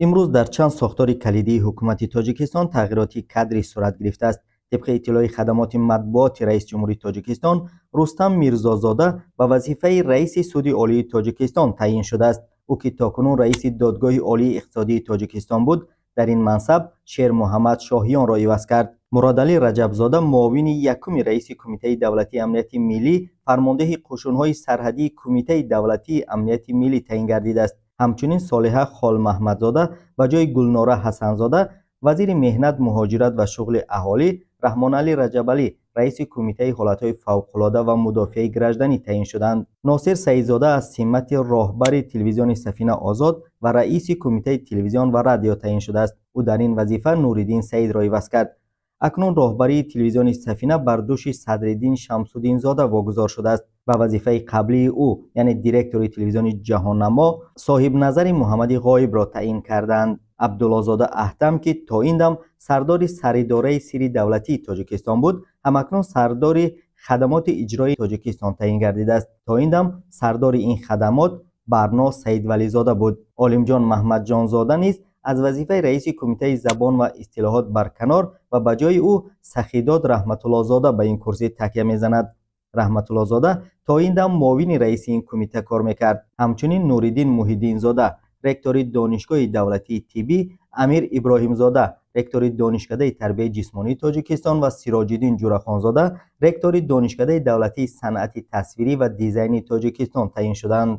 امروز در چند ساختار کلیدی حکومت تاجیکستان تغییراتی کادری صورت گرفته است. طبق اطلاع خدمات مطبوعات رئیس جمهوری تاجیکستان رستم میرزازاده به وظیفه رئیس سود عالی تاجیکستان تعیین شده است. او که تاکنون رئیس دادگاه عالی اقتصادی تاجیکستان بود، در این منصب شیر محمد شاهیان را عوض کرد. مرادعلی رجبزاده معاون یکم رئیس کمیته دولتی امنیت ملی فرمانده قشون‌های سرحدی کمیته دولتی امنیت ملی تعیین گردیده است. همچنین صالحه خال محمدزاده به جای گلناره حسنزاده وزیر مهنت، مهاجرت و شغل اهالی، رحمان علی رجبعلی رئیس کمیته حالتهای فوق‌العاده و مدافع گرجدنی تعیین شدند. ناصر سعیدزاده از سمت راهبر تلویزیون سفینه آزاد و رئیس کمیته تلویزیون و رادیو تعیین شده است. او در این وظیفه نوریدین سعید را عوض کرد. اکنون راهبری تلویزیون سفینه بر دوش صدرالدین شمس‌الدین زاده واگذار شده است. به وظیفه قبلی او یعنی دیرکتور تلویزیون جهان‌نما صاحب نظر محمد غایب را تعیین کردند. عبدالله‌زاده احتم که تا این دم سردار سراداره سری دولتی تاجیکستان بود، همکنون سردار خدمات اجرایی تاجیکستان تعیین گردیده است. تا این دم سردار این خدمات برنا سید ولیزاده بود. عالمجان محمد جانزاده نیز از وظیفه رئیس کمیته زبان و اصطلاحات برکنار و به جای او سخیداد رحمت الله زاده به این کرسی تکیه میزند. رحمت الله زاده تا این دم معاون رئیس این کمیته کار میکرد. همچنین نوریدین محیدین زاده رکتور دانشگاه دولتی طبی، امیر ابراهیم زاده رکتور دانشکده تربیت جسمانی تاجیکستان و سراج‌الدین جورخان زاده رکتور دانشکده دولتی صنعت تصویری و دیزاین تاجیکستان تعیین شدند.